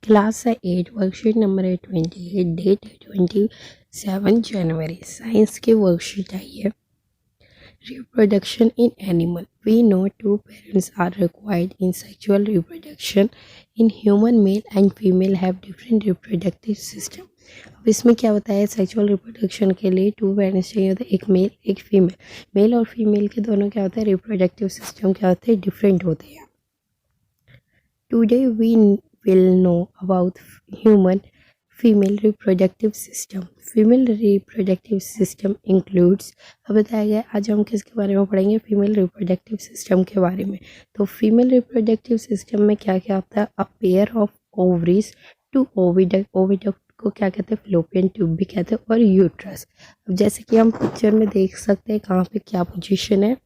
Class है 8, worksheet number है 28, date है 27 जनवरी। साइंस की वर्कशीट आई है। Reproduction in animal. We know two parents are required in sexual reproduction. In human, male and female have different reproductive system. अब इसमें क्या होता है, सेक्सुअल रिप्रोडक्शन के लिए 2 पेरेंट्स चाहिए होते हैं, एक मेल एक फीमेल। मेल और फीमेल के दोनों क्या होता है, रिप्रोडक्टिव सिस्टम क्या होते हैं, डिफरेंट होते हैं। Today we will know about human female reproductive system. Female reproductive system includes, अब बताया गया आज हम किसके बारे में पढ़ेंगे, फीमेल रिप्रोडक्टिव सिस्टम के बारे में। तो फीमेल रिप्रोडक्टिव सिस्टम में क्या क्या होता है, a pair of ovaries two oviduct, oviduct को क्या कहते हैं, फ्लोपियन ट्यूब भी कहते हैं, और यूट्रस। अब जैसे कि हम पिक्चर में देख सकते हैं कहाँ पे क्या पोजीशन है,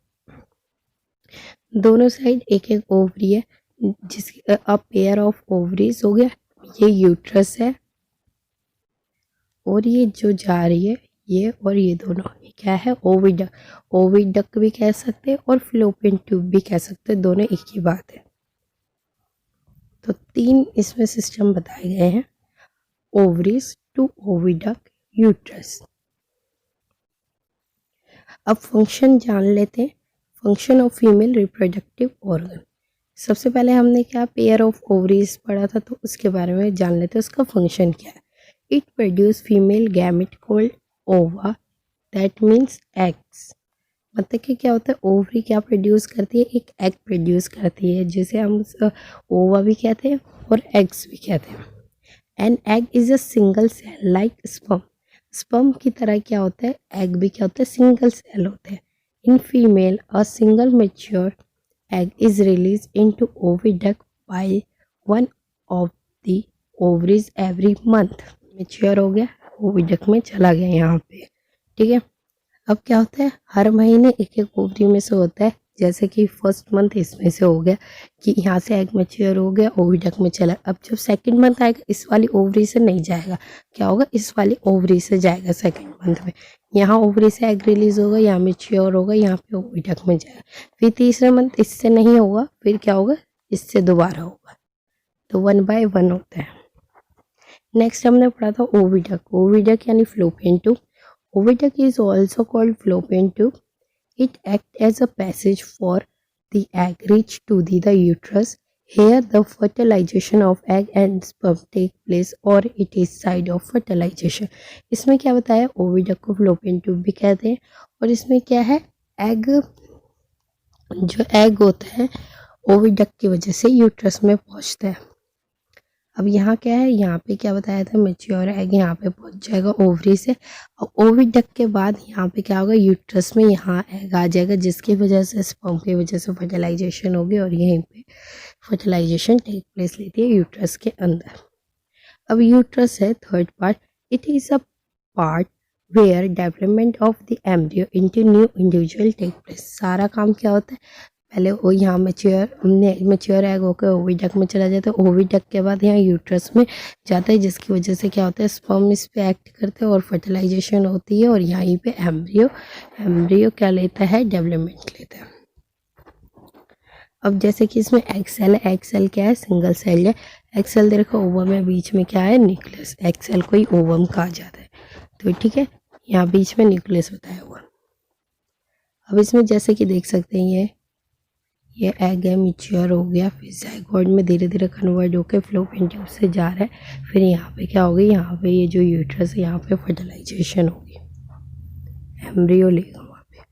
दोनों साइड एक एक ओवरी है, जिस अ पेयर ऑफ ओवरीज हो गया, ये यूट्रस है, और ये जो जा रही है ये, और ये दोनों ये क्या है, ओविडक्ट। ओविडक्ट भी कह सकते हैं और फ्लोपियन ट्यूब भी कह सकते हैं, दोनों एक ही बात है। तो 3 इसमें सिस्टम बताए गए हैं, ओवरीज टू ओविडक्ट यूट्रस। अब फंक्शन जान लेते हैं, function of female reproductive organ. सबसे पहले हमने क्या पेयर ऑफ ओवरीज पढ़ा था, तो उसके बारे में जान लेते हैं उसका फंक्शन क्या है। It produce female gamete called ओवा, दैट मीन्स एग्स। मतलब कि क्या होता है, ओवरी क्या प्रोड्यूस करती है, एक एग प्रोड्यूस करती है, जिसे हम ओवा भी कहते हैं और एग्स भी कहते हैं। An egg is a single cell like sperm. Sperm की तरह क्या होता है, एग भी क्या होता है, सिंगल सेल होते हैं। In female a single mature egg is released into oviduct by one of the ovaries every month। Mature हो गया, ओविडक्ट में चला गया यहाँ पे, ठीक है। अब क्या होता है, हर महीने एक एक ओवरी में से होता है, जैसे कि फर्स्ट मंथ इसमें से हो गया कि यहाँ से एग मेच्योर हो गया, ओविडक्ट में चला। अब जब सेकंड मंथ आएगा, इस वाली ओवरी से नहीं जाएगा, क्या होगा, इस वाली ओवरी से जाएगा सेकंड मंथ में। यहाँ ओवरी से एग रिलीज होगा, यहाँ मेच्योर होगा, यहाँ पे ओविडक्ट में जाएगा। फिर तीसरे मंथ इससे नहीं होगा, फिर क्या होगा, इससे दोबारा होगा। तो 1 by 1 होता है। नेक्स्ट हमने पढ़ा था ओविडक्ट। ओविडक्ट यानी fallopian tube. Oviduct is also called fallopian tube. It acts as a passage for the egg reach to the uterus. Here the fertilization of egg and sperm take place, or it is site of fertilization. इसमें क्या बताया, oviduct को fallopian tube भी कहते हैं, और इसमें क्या है, एग, जो एग होता है ओविडक्ट की वजह से यूट्रस में पहुंचता है। अब यहाँ क्या है, यहाँ पे क्या बताया था, मेच्योर एग यहाँ पे पहुंच जाएगा ओवरी से, और ओविडक्ट के बाद यहाँ पे क्या होगा, यूट्रस में यहाँ एग आ जाएगा, जिसकी वजह से स्पर्म की वजह से फर्टिलाइजेशन होगी, और यहीं पे फर्टिलाइजेशन टेक प्लेस लेती है यूट्रस के अंदर। अब यूट्रस है third part. It is a part where development of the embryo into new individual take place. सारा काम क्या होता है, पहले वो यहाँ मेच्योर एग होकर ओविडक्ट में चला जाता है, ओविडक्ट के बाद यहाँ यूट्रस में जाता है, जिसकी वजह से क्या होता है, स्पर्म इस पे एक्ट करते हैं और फर्टिलाइजेशन होती है, और यहीं पे एम्ब्रियो क्या लेता है, डेवलपमेंट लेता है। अब जैसे कि इसमें एग सेल है, एग सेल क्या है, सिंगल सेल है। एग सेल देखो, ओवम में बीच में क्या है, न्यूक्लियस। एग सेल को ही ओवम कहा जाता है, तो ठीक है, यहाँ बीच में न्यूक्लियस बताया हुआ। अब इसमें जैसे कि देख सकते हैं, ये एग है, मेच्योर हो गया, फिर ज़ाइगोट में धीरे धीरे कन्वर्ट होकर फ्लोपियन ट्यूब से जा रहा है, फिर यहाँ पे क्या होगी, यहाँ पे ये जो यूट्रस है यहाँ पे फर्टिलाइजेशन होगी, एम्ब्रियो लेगा वहाँ पे।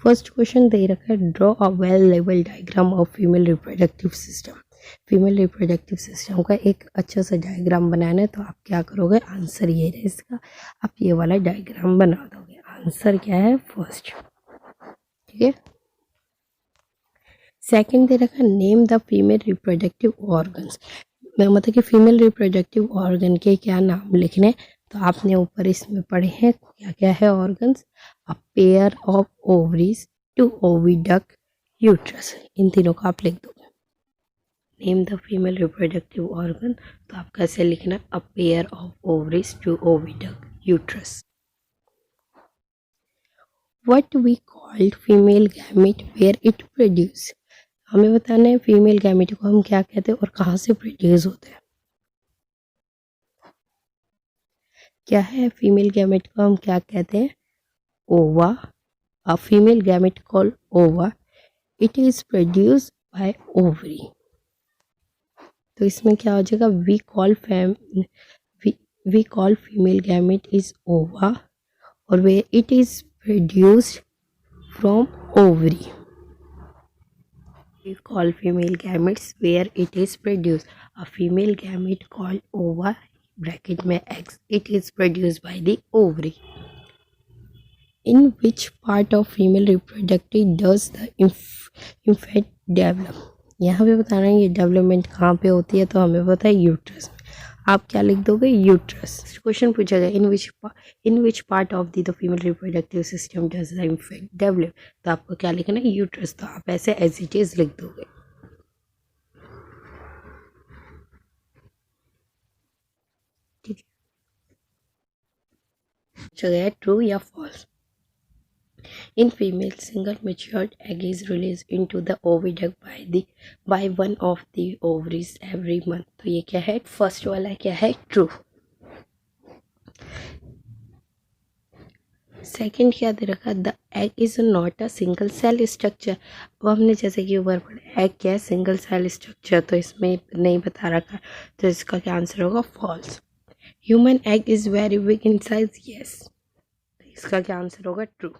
फर्स्ट क्वेश्चन दे रखा है, draw a well level diagram of female reproductive system. Female reproductive system का एक अच्छा सा डायग्राम बनाना है, तो आप क्या करोगे, आंसर ये है इसका, आप ये वाला डायग्राम बना दोगे। आंसर क्या है, फर्स्ट, ठीक है। सेकंड दे रखा, name the female reproductive organs. मतलब कि फीमेल रिप्रोडक्टिव ऑर्गन के क्या नाम लिखने, तो आपने ऊपर इसमें पढ़े हैं क्या क्या है organs, a pair of ovaries two oviduct uterus, इन तीनों को आप लिख दोगे। Name the female reproductive organ, तो आप कैसे लिखना, a pair of ovaries two oviduct uterus. What we called female gamete where it produced, हमें बताना है फीमेल गैमेट को हम क्या कहते हैं और कहाँ से प्रोड्यूस होते हैं। क्या है फीमेल गैमेट को हम क्या कहते हैं? Ova. A female gamete called ova, it is produced by ovary. तो इसमें क्या हो जाएगा? We call female gamete is ova और way it is produced from ovary. We call female gametes where it is produced. A female gamete called ova (bracket में eggs). It is produced by the ovary. In which part of female reproductive does the infant develop? यहाँ पे बताना है ये development कहाँ पे होती है, तो हमें पता है यूट्रस में। आप क्या लिख दोगे? यूट्रस। क्वेश्चन पूछा गया in which part of the female reproductive system does the infant develop, तो आपको क्या लिखना है? यूट्रस। तो आप ऐसे एज इट इज लिख दोगे। ठीक है, पूछा गया ट्रू या false. In female, single matured egg is released into the oviduct by one of the ovaries every month. तो ये क्या है? फर्स्ट वाला क्या है? ट्रू। सेकेंड क्या दे रखा? The egg is not a single cell structure. अब हमने जैसे कि ऊपर पढ़ा एग क्या है? सिंगल सेल स्ट्रक्चर, तो इसमें नहीं बता रखा, तो इसका क्या आंसर होगा? False. Human egg is very big in size. Yes, इसका क्या आंसर होगा? ट्रू।